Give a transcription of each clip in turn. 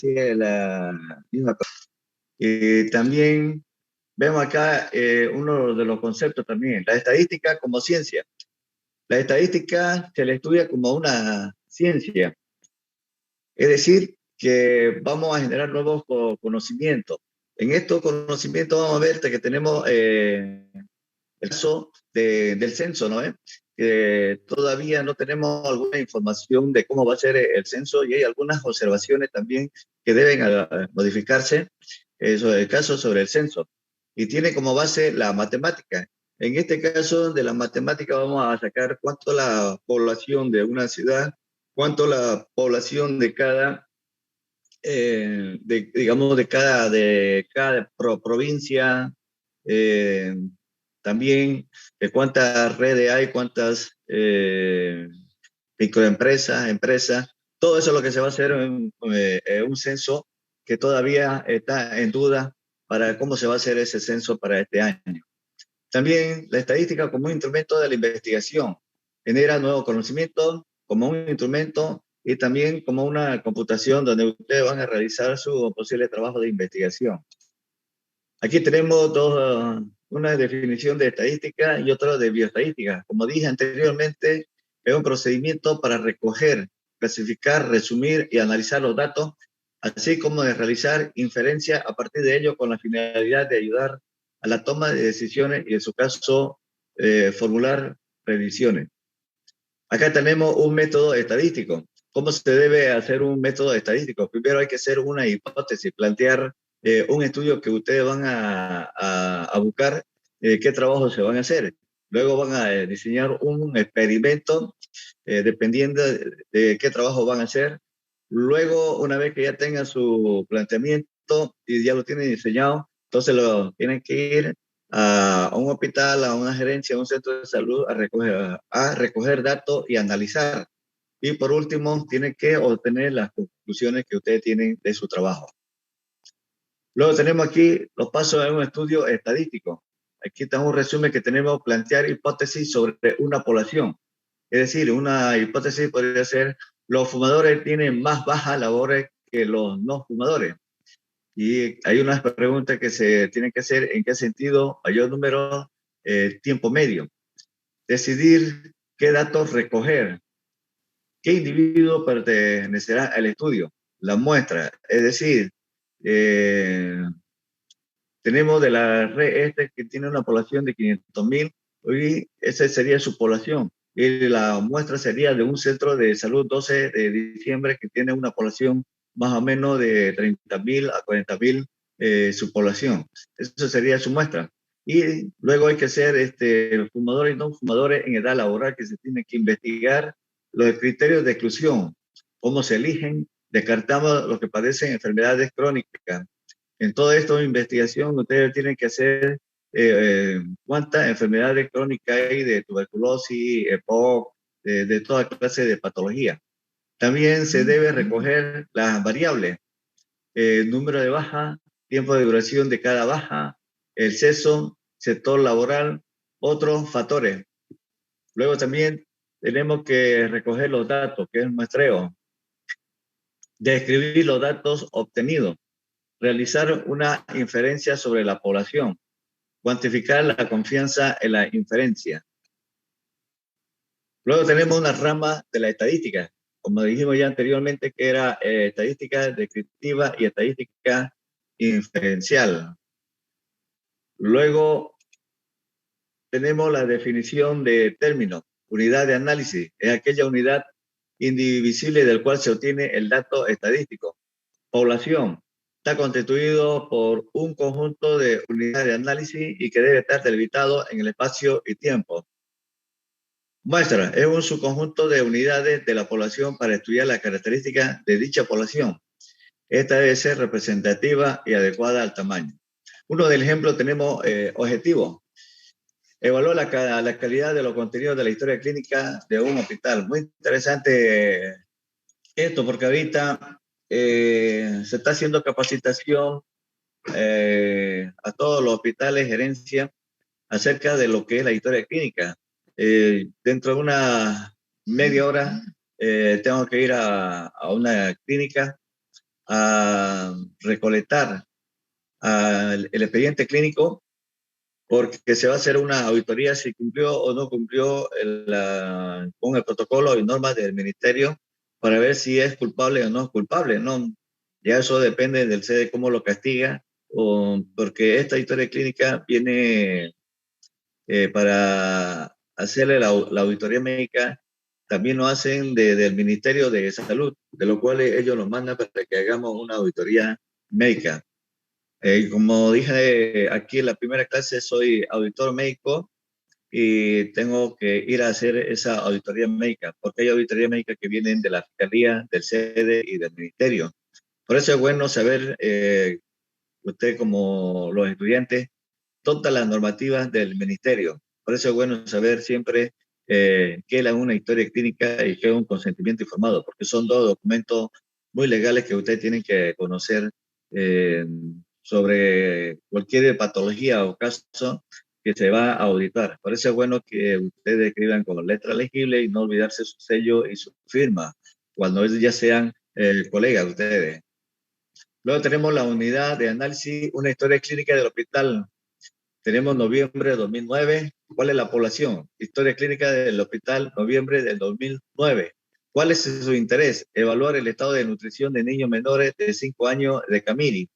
la misma cosa. También vemos acá uno de los conceptos también, la estadística como ciencia. La estadística se le estudia como una ciencia, es decir, que vamos a generar nuevos conocimientos. En estos conocimientos vamos a ver que tenemos el caso del censo, ¿no? Todavía no tenemos alguna información de cómo va a ser el censo y hay algunas observaciones también que deben modificarse sobre el caso sobre el censo. Y tiene como base la matemática. En este caso de la matemática vamos a sacar cuánto la población de una ciudad, cuánto la población de cada, digamos, de cada provincia, eh, también de cuántas redes hay, cuántas microempresas, empresas, todo eso es lo que se va a hacer en un censo que todavía está en duda para cómo se va a hacer ese censo para este año. También la estadística como un instrumento de la investigación genera nuevos conocimientos como un instrumento y también como una computación donde ustedes van a realizar su posible trabajo de investigación. Aquí tenemos una definición de estadística y otra de bioestadística. Como dije anteriormente, es un procedimiento para recoger, clasificar, resumir y analizar los datos, así como de realizar inferencias a partir de ello con la finalidad de ayudar a la toma de decisiones y, en su caso, formular predicciones. Acá tenemos un método estadístico. ¿Cómo se debe hacer un método estadístico? Primero hay que hacer una hipótesis, plantear un estudio que ustedes van a buscar, qué trabajo se van a hacer. Luego van a diseñar un experimento, dependiendo de qué trabajo van a hacer. Luego, una vez que ya tengan su planteamiento y ya lo tienen diseñado, entonces lo tienen que ir a un hospital, a una gerencia, a un centro de salud a recoger datos y analizar. Y por último, tienen que obtener las conclusiones que ustedes tienen de su trabajo. Luego tenemos aquí los pasos de un estudio estadístico. Aquí está un resumen que tenemos: plantear hipótesis sobre una población. Es decir, una hipótesis podría ser: los fumadores tienen más bajas labores que los no fumadores. Y hay unas preguntas que se tienen que hacer: ¿en qué sentido? Mayor número, tiempo medio. Decidir qué datos recoger, qué individuo pertenecerá al estudio, la muestra. Es decir, eh, tenemos de la red que tiene una población de 500.000, y esa sería su población. Y la muestra sería de un centro de salud 12 de diciembre que tiene una población más o menos de 30.000 a 40.000, su población. Eso sería su muestra. Y luego hay que hacer fumadores y no fumadores en edad laboral, que se tiene que investigar los criterios de exclusión, cómo se eligen, descartamos los que padecen enfermedades crónicas. En todo esto de investigación, ustedes tienen que hacer cuántas enfermedades crónicas hay, de tuberculosis, EPOC, de toda clase de patología. También se debe recoger las variables: número de baja, tiempo de duración de cada baja, el sexo, sector laboral, otros factores. Luego también tenemos que recoger los datos, que es el muestreo, describir los datos obtenidos, realizar una inferencia sobre la población, cuantificar la confianza en la inferencia. Luego tenemos una rama de la estadística, como dijimos ya anteriormente, que era estadística descriptiva y estadística inferencial. Luego tenemos la definición de términos. Unidad de análisis es aquella unidad indivisible del cual se obtiene el dato estadístico. Población está constituido por un conjunto de unidades de análisis y que debe estar delimitado en el espacio y tiempo. Muestra es un subconjunto de unidades de la población para estudiar las características de dicha población. Esta debe ser representativa y adecuada al tamaño. Uno del ejemplo tenemos objetivo. Evaluar la calidad de los contenidos de la historia clínica de un hospital. Muy interesante esto, porque ahorita se está haciendo capacitación a todos los hospitales, gerencia, acerca de lo que es la historia clínica. Dentro de una media hora tengo que ir a una clínica a recolectar el expediente clínico, porque se va a hacer una auditoría si cumplió o no cumplió con el protocolo y normas del ministerio para ver si es culpable o no es culpable, ¿no? Ya eso depende del CEDE cómo lo castiga, porque esta historia clínica viene para hacerle la auditoría médica, también lo hacen del Ministerio de Salud, de lo cual ellos nos mandan para que hagamos una auditoría médica. Como dije aquí en la primera clase, soy auditor médico y tengo que ir a hacer esa auditoría médica, porque hay auditorías médicas que vienen de la Fiscalía, del CEDE y del Ministerio. Por eso es bueno saber, usted como los estudiantes, todas las normativas del ministerio. Por eso es bueno saber siempre qué es una historia clínica y qué es un consentimiento informado, porque son dos documentos muy legales que ustedes tienen que conocer eh, sobre cualquier patología o caso que se va a auditar. Por eso es bueno que ustedes escriban con letra legible y no olvidarse su sello y su firma cuando ellos ya sean colegas de ustedes. Luego tenemos la unidad de análisis, una historia clínica del hospital. Tenemos noviembre de 2009. ¿Cuál es la población? Historia clínica del hospital, noviembre del 2009. ¿Cuál es su interés? Evaluar el estado de nutrición de niños menores de 5 años de Camiri.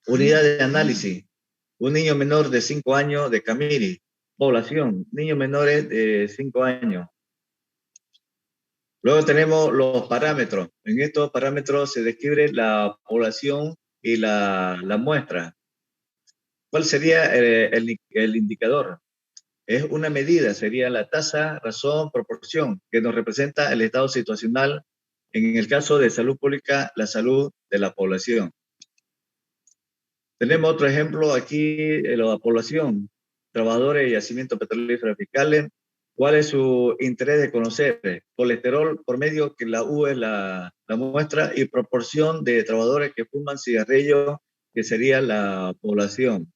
Unidad de análisis. Un niño menor de 5 años de Camiri. Población. Niños menores de 5 años. Luego tenemos los parámetros. En estos parámetros se describe la población y la muestra. ¿Cuál sería el indicador? Es una medida, sería la tasa, razón, proporción, que nos representa el estado situacional, en el caso de salud pública, la salud de la población. Tenemos otro ejemplo aquí de la población, trabajadores de yacimientos petrolíferos fiscales. ¿Cuál es su interés de conocer? Colesterol por medio, que la U es la muestra, y proporción de trabajadores que fuman cigarrillos, que sería la población.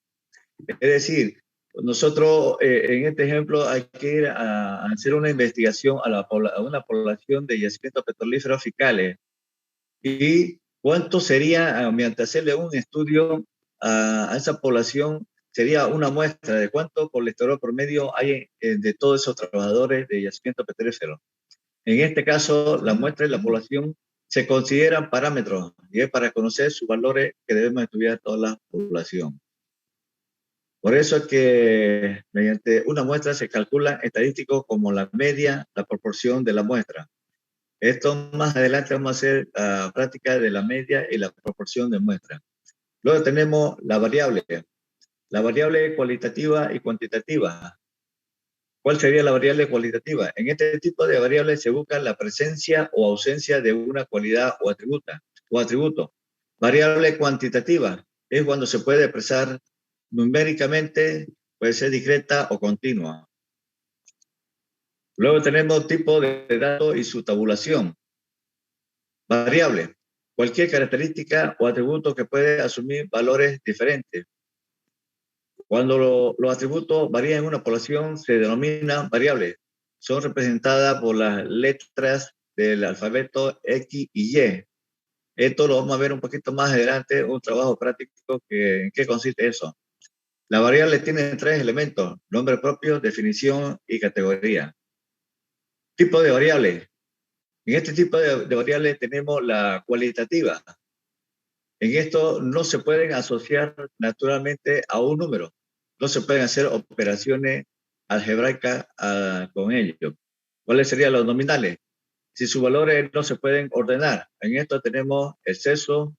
Es decir, nosotros en este ejemplo hay que ir a hacer una investigación a una población de yacimientos petrolíferos fiscales y cuánto sería, mediante hacerle un estudio a esa población, sería una muestra de cuánto colesterol promedio hay de todos esos trabajadores de yacimientos petrolíferos. En este caso, la muestra de la población se consideran parámetros y es para conocer sus valores que debemos estudiar toda la población. Por eso es que mediante una muestra se calcula estadístico como la media, la proporción de la muestra. Esto más adelante vamos a hacer la práctica de la media y la proporción de muestra. Luego tenemos la variable cualitativa y cuantitativa. ¿Cuál sería la variable cualitativa? En este tipo de variables se busca la presencia o ausencia de una cualidad o atributo. Variable cuantitativa es cuando se puede expresar numéricamente, puede ser discreta o continua. Luego tenemos tipo de dato y su tabulación. Variable, cualquier característica o atributo que puede asumir valores diferentes. Cuando los atributos varían en una población, se denominan variables. Son representadas por las letras del alfabeto X y Y. Esto lo vamos a ver un poquito más adelante, un trabajo práctico en qué consiste eso. La variable tiene tres elementos: nombre propio, definición y categoría. Tipo de variable. En este tipo de variable tenemos la cualitativa. En esto no se pueden asociar naturalmente a un número. No se pueden hacer operaciones algebraicas con ello. ¿Cuáles serían los nominales? Si sus valores no se pueden ordenar. En esto tenemos el sexo,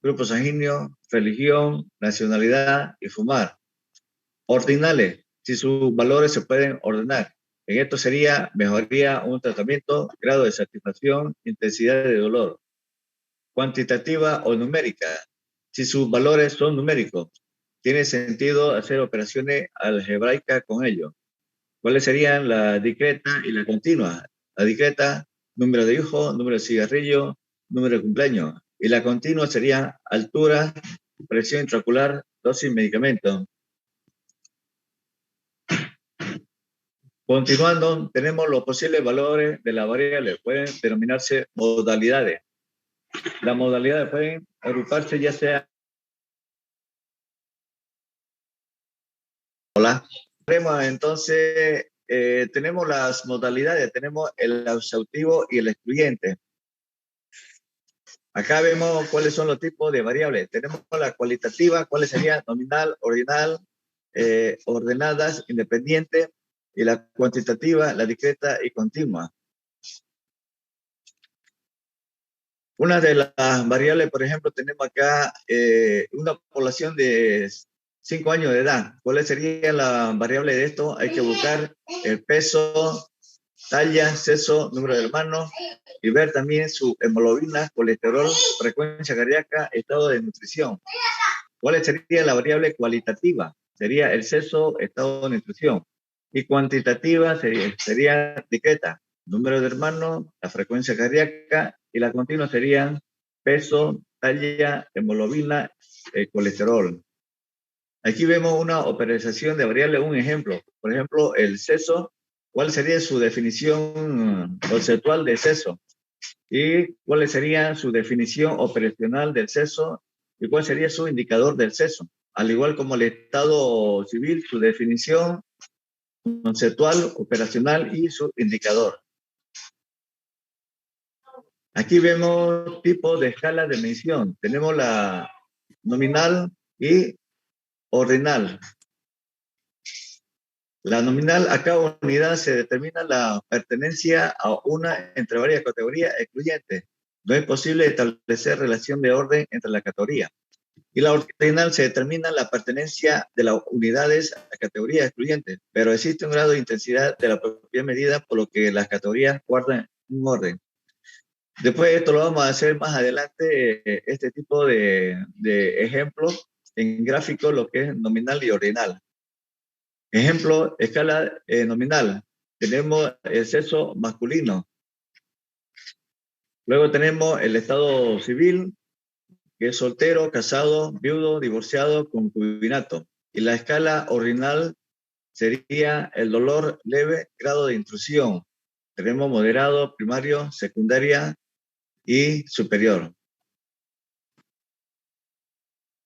grupo sanguíneo, religión, nacionalidad y fumar. Ordinales, si sus valores se pueden ordenar. En esto sería mejoría, un tratamiento, grado de satisfacción, intensidad de dolor. Cuantitativa o numérica, si sus valores son numéricos, tiene sentido hacer operaciones algebraicas con ellos. ¿Cuáles serían la discreta y la continua? La discreta, número de hijos, número de cigarrillo, número de cumpleaños. Y la continua sería altura, presión intraocular, dosis, medicamento. Continuando, tenemos los posibles valores de la variable. Pueden denominarse modalidades. las modalidades pueden agruparse ya sea. Hola. Entonces, tenemos las modalidades, tenemos el exhaustivo y el excluyente. Acá vemos cuáles son los tipos de variables. Tenemos la cualitativa, cuáles serían nominal, ordinal, ordenadas, independientes, y la cuantitativa, la discreta y continua. Una de las variables, por ejemplo, tenemos acá una población de 5 años de edad. ¿Cuál sería la variable de esto? Hay que buscar el peso, talla, sexo, número de hermanos y ver también su hemoglobina, colesterol, frecuencia cardíaca, estado de nutrición. ¿Cuál sería la variable cualitativa? Sería el sexo, estado de nutrición. Y cuantitativa sería discreta, número de hermanos, la frecuencia cardíaca, y la continua serían peso, talla, hemoglobina, colesterol. Aquí vemos una operación de variables, un ejemplo. Por ejemplo, el sexo. ¿Cuál sería su definición conceptual de sexo? ¿Y cuál sería su definición operacional del sexo? ¿Y cuál sería su indicador del sexo? Al igual como el estado civil, su definición conceptual, operacional y su indicador. Aquí vemos tipos de escalas de medición. Tenemos la nominal y ordinal. La nominal, a cada unidad se determina la pertenencia a una entre varias categorías excluyentes. No es posible establecer relación de orden entre las categorías. Y la ordinal se determina la pertenencia de las unidades a categorías excluyentes, pero existe un grado de intensidad de la propia medida, por lo que las categorías guardan un orden. Después esto lo vamos a hacer más adelante, este tipo de ejemplos en gráficos, lo que es nominal y ordinal. Ejemplo, escala nominal. Tenemos el sexo masculino. Luego tenemos el estado civil, que es soltero, casado, viudo, divorciado, concubinato. Y la escala ordinal sería el dolor leve, grado de intrusión. Tenemos moderado, primario, secundaria y superior.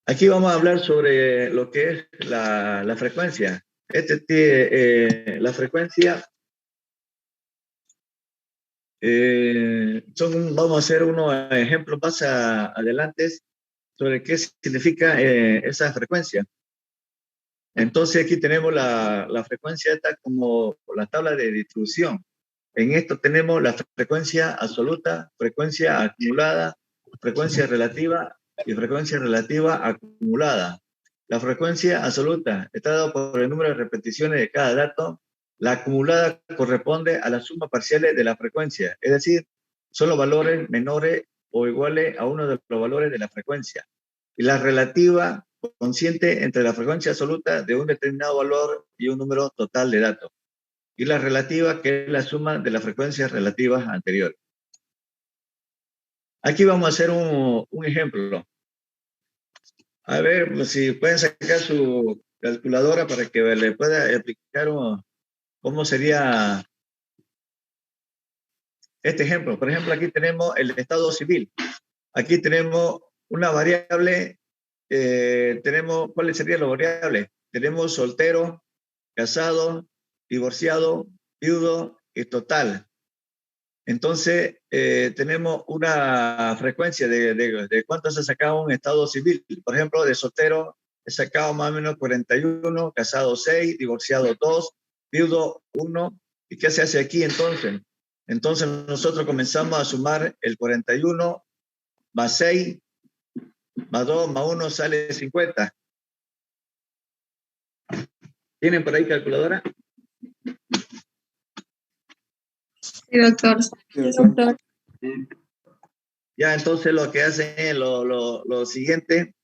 Aquí vamos a hablar sobre lo que es la frecuencia. La frecuencia vamos a hacer unos ejemplos más adelante sobre qué significa esa frecuencia. Entonces aquí tenemos la frecuencia esta como la tabla de distribución. En esto tenemos la frecuencia absoluta, frecuencia acumulada, frecuencia relativa y frecuencia relativa acumulada. La frecuencia absoluta está dada por el número de repeticiones de cada dato. La acumulada corresponde a la suma parciales de la frecuencia, es decir, son los valores menores o iguales a uno de los valores de la frecuencia. Y la relativa consciente entre la frecuencia absoluta de un determinado valor y un número total de datos. Y la relativa, que es la suma de las frecuencias relativas anteriores. Aquí vamos a hacer un ejemplo. A ver si pueden sacar su calculadora para que le pueda explicar cómo sería este ejemplo. Por ejemplo, aquí tenemos el estado civil. Aquí tenemos una variable. ¿Cuáles serían las variables? Tenemos soltero, casado, divorciado, viudo y total. Entonces, tenemos una frecuencia de cuánto se ha sacado un estado civil. Por ejemplo, de soltero he sacado más o menos 41, casado 6, divorciado 2, viudo 1. ¿Y qué se hace aquí entonces? Entonces nosotros comenzamos a sumar el 41 más 6, más 2, más 1 sale 50. ¿Tienen por ahí calculadora? Sí, doctor. Sí, doctor. Ya, entonces lo que hacen es lo siguiente,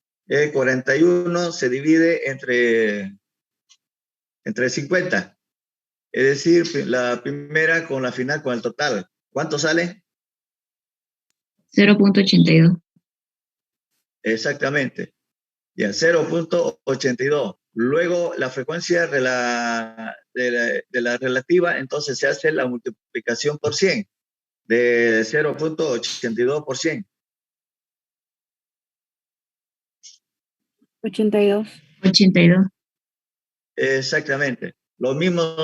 41 se divide entre 50. Es decir, la primera con la final con el total. ¿Cuánto sale? 0.82. Exactamente. Ya, 0.82. Luego la frecuencia de la relativa, entonces se hace la multiplicación por 100 de 0.82%. 82. 82. Exactamente. Lo mismo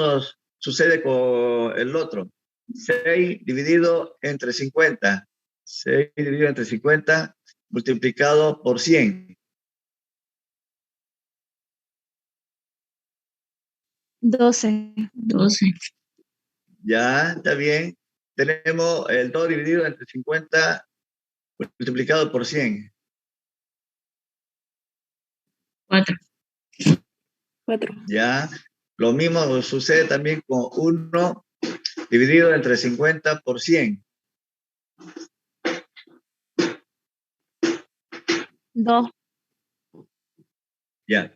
sucede con el otro. 6 dividido entre 50. 6 dividido entre 50 multiplicado por 100. 12. 12. Ya, está bien. Tenemos el 2 dividido entre 50 multiplicado por 100. 4. 4. Ya. Lo mismo sucede también con 1 dividido entre 50 por 100. 2. Ya.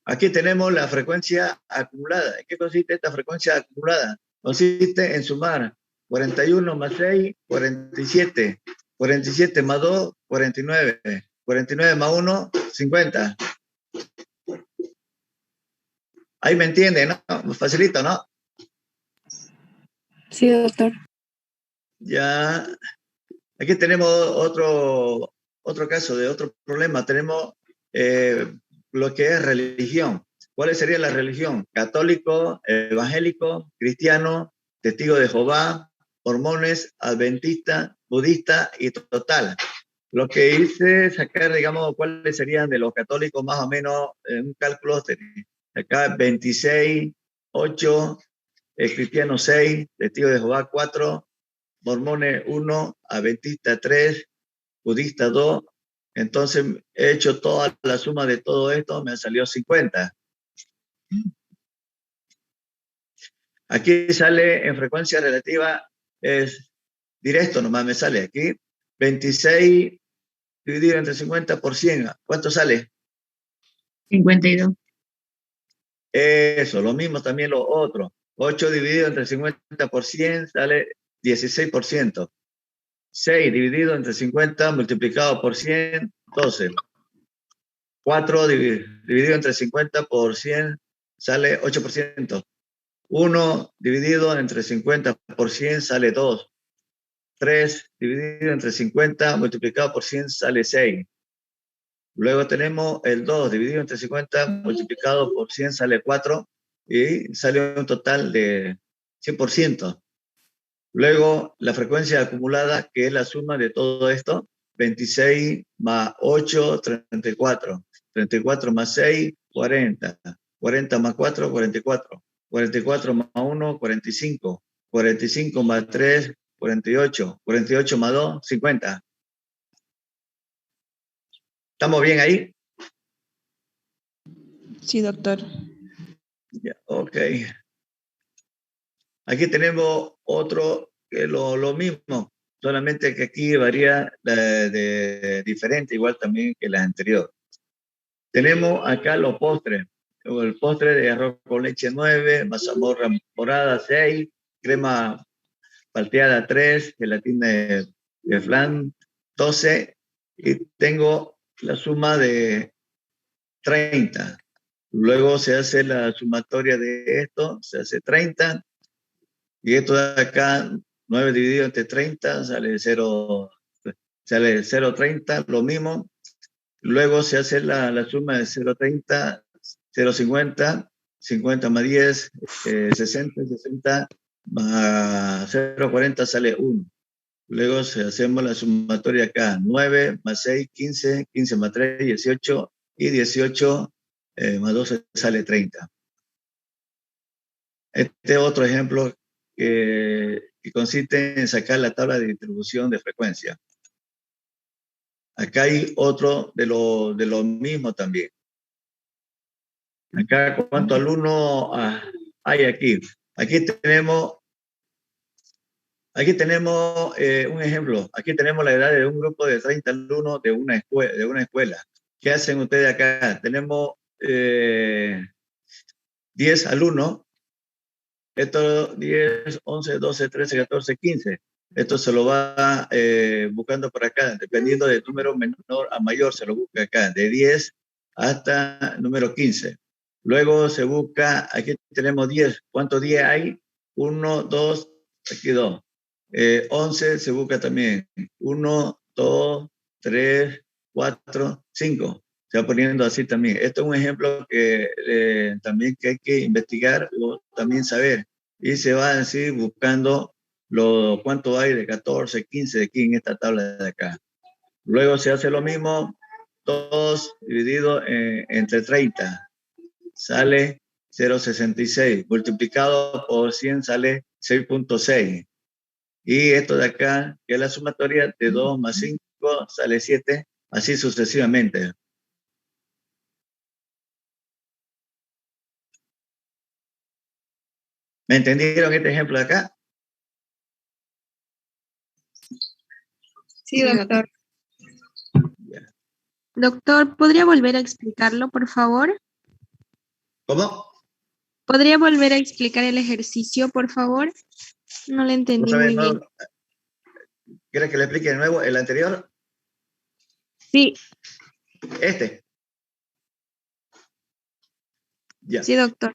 Aquí tenemos la frecuencia acumulada. ¿En qué consiste esta frecuencia acumulada? Consiste en sumar 41 más 6, 47. 47 más 2, 49. 49 más 1, 50. Ahí me entiende, ¿no? Facilito, ¿no? Sí, doctor. Ya. Aquí tenemos otro caso de otro problema. Tenemos lo que es religión. ¿Cuál sería la religión? Católico, evangélico, cristiano, testigo de Jehová, mormones, adventista, budista y total. Lo que hice es sacar, digamos, cuáles serían de los católicos más o menos un cálculo. Acá 26, 8, cristiano 6, testigo de Jehová 4, mormones 1, adventista 3, budista 2. Entonces he hecho toda la suma de todo esto, me salió 50. Aquí sale en frecuencia relativa, es directo nomás me sale aquí. 26 dividido entre 50 por 100. ¿Cuánto sale? 52. Eso, lo mismo también lo otro. 8 dividido entre 50 por 100 sale 16%. 6 dividido entre 50 multiplicado por 100, 12. 4 dividido entre 50 por 100 sale 8%. 1 dividido entre 50 por 100 sale 2. 3 dividido entre 50 multiplicado por 100 sale 6. Luego tenemos el 2 dividido entre 50 multiplicado por 100 sale 4 y sale un total de 100%. Luego la frecuencia acumulada, que es la suma de todo esto, 26 más 8, 34. 34 más 6, 40. 40 más 4, 44. 44 más 1, 45. 45 más 3, 48. 48 más 2, 50. ¿Estamos bien ahí? Sí, doctor. Ya, ok. Aquí tenemos otro que lo mismo, solamente que aquí varía de diferente, igual también que la anterior. Tenemos acá los postres. El postre de arroz con leche 9, mazamorra morada 6, crema palteada 3, gelatina de flan 12 y tengo la suma de 30. Luego se hace la sumatoria de esto, se hace 30 y esto de acá 9 dividido entre 30 sale 0, sale 0,30, lo mismo. Luego se hace la suma de 0,30, 0,50, 50 más 10, 60, 60 más 0,40 sale 1. Luego hacemos la sumatoria acá, 9 más 6, 15, 15 más 3, 18, y 18 más 12 sale 30. Este otro ejemplo que consiste en sacar la tabla de distribución de frecuencia. Acá hay otro de lo mismo también. Acá, ¿cuántos alumnos hay aquí? Aquí tenemos un ejemplo. Aquí tenemos la edad de un grupo de 30 alumnos de una escuela. ¿Qué hacen ustedes acá? Tenemos 10 alumnos. Esto 10, 11, 12, 13, 14, 15. Esto se lo va buscando por acá, dependiendo del número menor a mayor, se lo busca acá, de 10 hasta número 15. Luego se busca, aquí tenemos 10. ¿Cuántos 10 hay? 1, 2, aquí 2. 11 se busca también. 1, 2, 3, 4, 5. se va poniendo así también. Esto es un ejemplo que también que hay que investigar o también saber. Y se va así buscando cuánto hay de 14, 15 de aquí en esta tabla de acá. Luego se hace lo mismo, 2 dividido entre 30, sale 0,66. Multiplicado por 100 sale 6,6. Y esto de acá, que es la sumatoria de 2 más 5, sale 7, así sucesivamente. ¿Me entendieron este ejemplo de acá? Sí, doctor. Ya. Doctor, ¿podría volver a explicarlo, por favor? ¿Cómo? ¿Podría volver a explicar el ejercicio, por favor? No lo entendí ¿Otra vez muy bien. no? ¿Quieres que le explique de nuevo el anterior? Sí, Este. Ya. sí, doctor.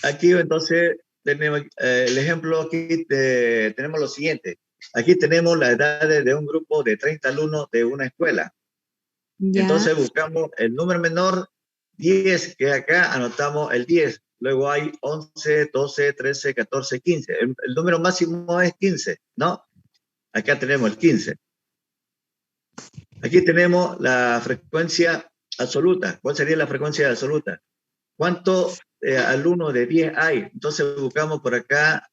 Aquí entonces tenemos el ejemplo, aquí tenemos lo siguiente. Aquí tenemos la edad de un grupo de 30 alumnos de una escuela. Ya, Entonces buscamos el número menor, 10, que acá anotamos el 10. Luego hay 11, 12, 13, 14, 15. El número máximo es 15, ¿no? Acá tenemos el 15. Aquí tenemos la frecuencia absoluta. ¿Cuál sería la frecuencia absoluta? ¿Cuántos alumnos de 10 hay? Entonces buscamos por acá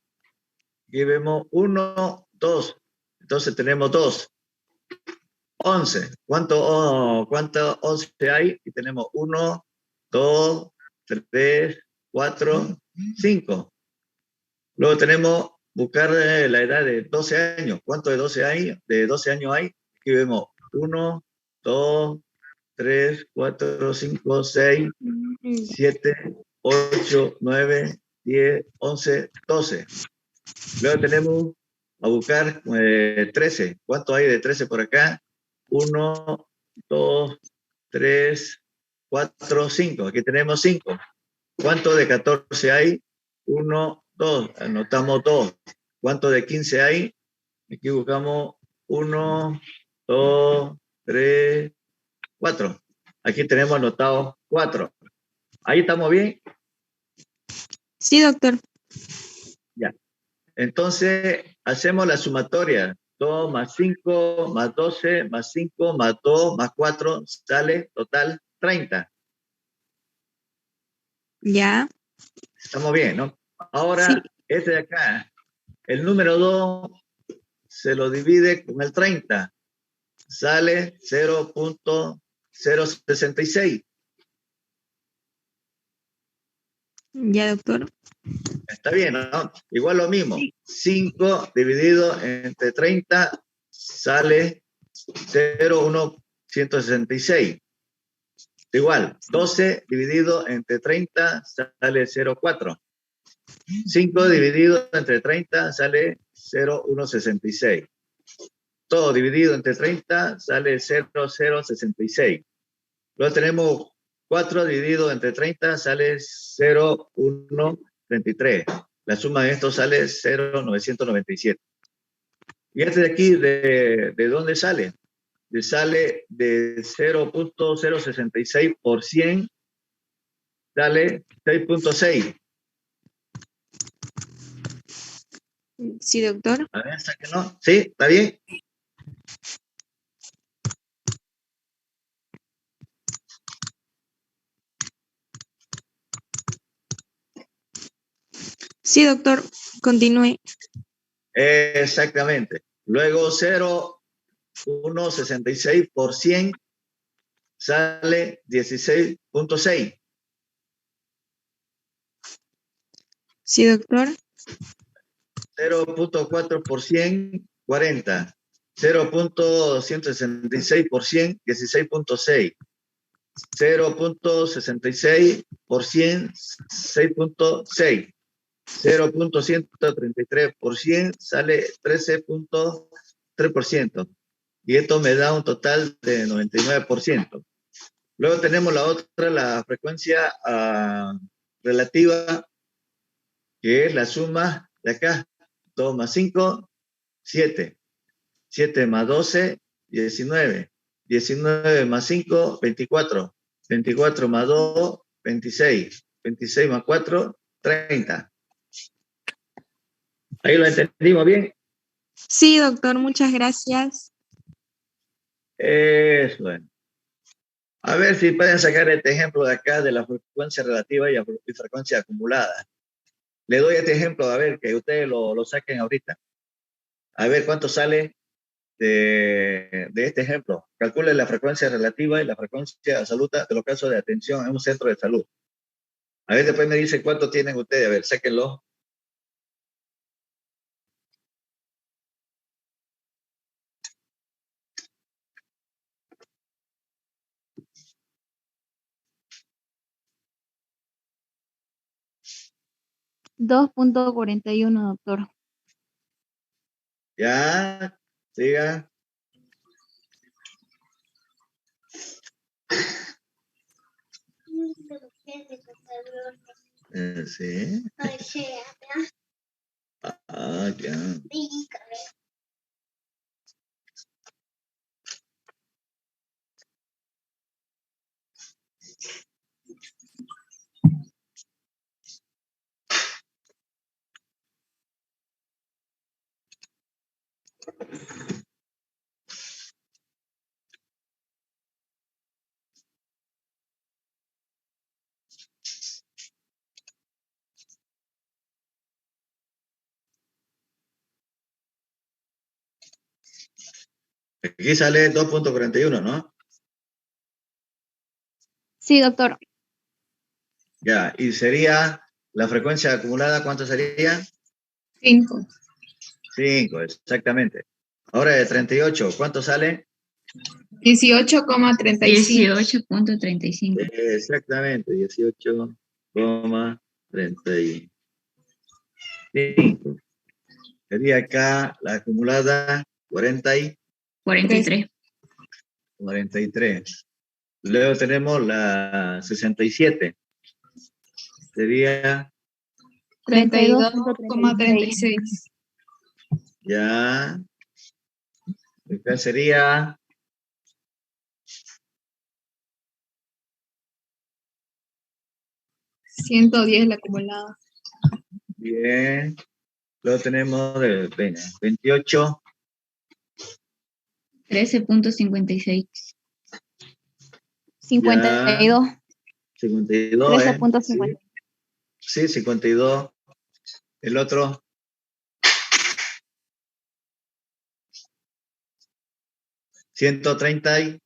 y vemos 1, 2. Entonces tenemos 2. 11. ¿Cuánto 11 hay? Y tenemos 1, 2, 3, 4, 5. Luego tenemos buscar la edad de 12 años. ¿Cuánto de 12 hay? De 12 años hay. Aquí vemos 1, 2, 3, 4, 5, 6, 7, 8, 9, 10, 11, 12. Luego tenemos a buscar 13. ¿Cuánto hay de 13 por acá? 1, 2, 3, 4, 5. Aquí tenemos 5. ¿Cuánto de 14 hay? 1, 2. Anotamos 2. ¿Cuánto de 15 hay? Aquí buscamos 1, 2, 3, 4. Aquí tenemos anotados 4. ¿Ahí estamos bien? sí, doctor. Ya. Entonces, hacemos la sumatoria. 2 más 5 más 12 más 5 más 2 más 4 sale total 30. Ya, Estamos bien, ¿no? Ahora, sí, este de acá, el número 2 se lo divide con el 30. Sale 0,066. ya, doctor. Está bien, ¿no? Igual lo mismo. 5 dividido entre 30 sale 0,166. Igual, 12 dividido entre 30 sale 0,4. 5 dividido entre 30 sale 0,166. Todo dividido entre 30 sale 0,066. Luego tenemos 4 dividido entre 30 sale 0,133. La suma de esto sale 0,997. ¿Y este de aquí, de dónde sale? Sale de 0,066 por 100, sale 6,6. Sí, doctor. A ver, sáquenlo. ¿Sí? ¿Está bien? Sí, doctor. Continúe. Exactamente. Luego 0,166 por 100 sale 16,6. Sí, doctor. 0,4 por 100, 40. 0,166 por 100, 16,6. 0,66 por 100, 6,6. 0,133 por 100 sale 13,3%. Y esto me da un total de 99%. Luego tenemos la otra, la frecuencia relativa, que es la suma de acá. 2 más 5, 7. 7 más 12, 19. 19 más 5, 24. 24 más 2, 26. 26 más 4, 30. ¿Ahí lo entendimos bien? Sí, doctor, muchas gracias. Eso es. A ver si pueden sacar este ejemplo de acá de la frecuencia relativa y frecuencia acumulada. Le doy este ejemplo, a ver, que ustedes lo saquen ahorita. A ver cuánto sale de este ejemplo. Calcule la frecuencia relativa y la frecuencia absoluta de los casos de atención en un centro de salud. A ver, después me dicen cuánto tienen ustedes. A ver, sáquenlo. $2.41, doctor. Ya, siga. Sí. Ah, ya. Aquí sale 2.41, ¿no? Sí, doctor. Ya, y sería la frecuencia acumulada, ¿cuánto sería? 5. 5, exactamente. Ahora de 38, ¿cuánto sale? 18,35. 18.35. Exactamente, 18,35. Sería acá la acumulada 43. 43. Luego tenemos la 67. Sería 32.36. ya. Acá sería 110 la acumulada. bien. Luego tenemos de 28. 13.56. 52. 52, ¿eh? 13.50. Sí, 52. El otro. 130 y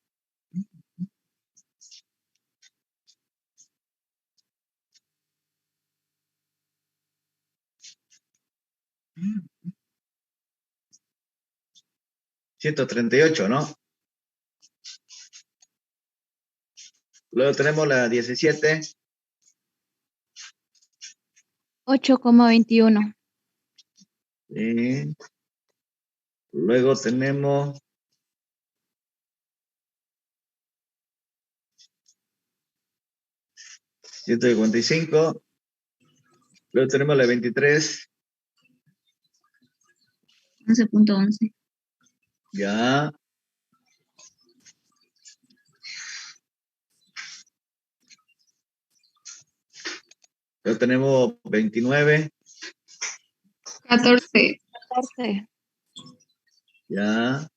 138, ¿no? Luego tenemos la 17. 8,21. Y luego tenemos 155. Luego tenemos la 23. 11.11. Ya. Luego tenemos 29. 14. Ya.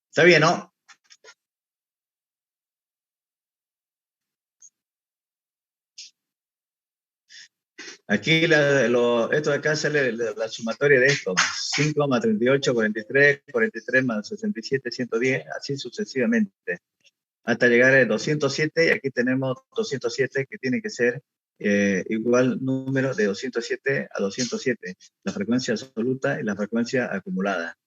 Está bien, ¿no? Aquí esto de acá sale la sumatoria de esto. 5 más 38, 43, 43 más 67, 110, así sucesivamente. Hasta llegar a 207, y aquí tenemos 207 que tiene que ser igual número de 207 a 207, la frecuencia absoluta y la frecuencia acumulada.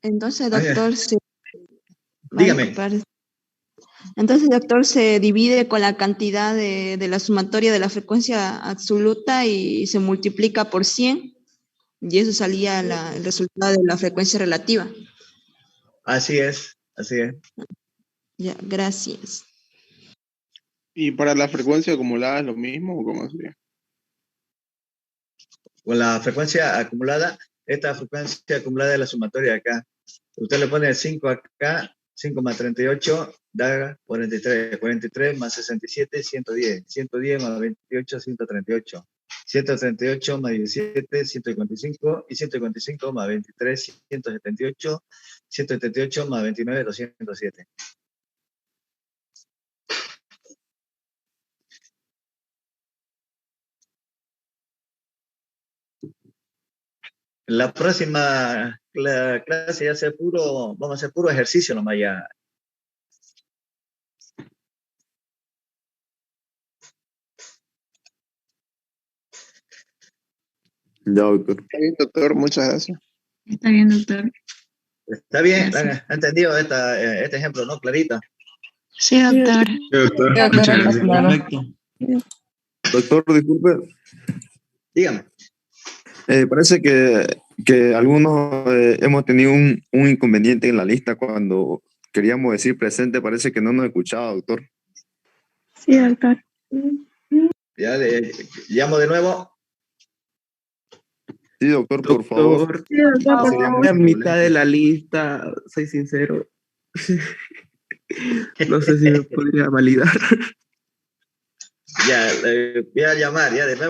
Entonces, Ah, doctor, se va a dígame. disculpar. Entonces, doctor, se divide con la cantidad de la sumatoria de la frecuencia absoluta y se multiplica por 100 y eso salía el resultado de la frecuencia relativa. Así es, así es. Ya, gracias. ¿Y para la frecuencia acumulada es lo mismo o cómo así? Con la frecuencia acumulada, esta frecuencia acumulada es la sumatoria de acá. Usted le pone 5 acá, 5 más 38 da 43. 43 más 67, 110. 110 más 28, 138. 138 más 17, 155. Y 155 más 23, 178. 178 más 29, 207. La próxima clase ya sea vamos a hacer puro ejercicio nomás ya. Ya, doctor. Está bien, doctor, muchas gracias. Está bien, doctor. ¿Está bien? Gracias. ¿Han entendido este ejemplo, no, Clarita? Sí, doctor. Sí, doctor. Sí, doctor, Muchas está gracias. claro. Perfecto. Doctor, disculpe. Dígame. Parece que algunos hemos tenido un inconveniente en la lista cuando queríamos decir presente. Parece que no nos escuchaba, doctor. Sí, doctor. Ya llamo de nuevo. Sí, doctor, por favor. Sí, doctor, por Sería favor. muy La mitad de excelente. la lista, soy sincero. No sé si me podría validar. Ya, voy a llamar ya de nuevo.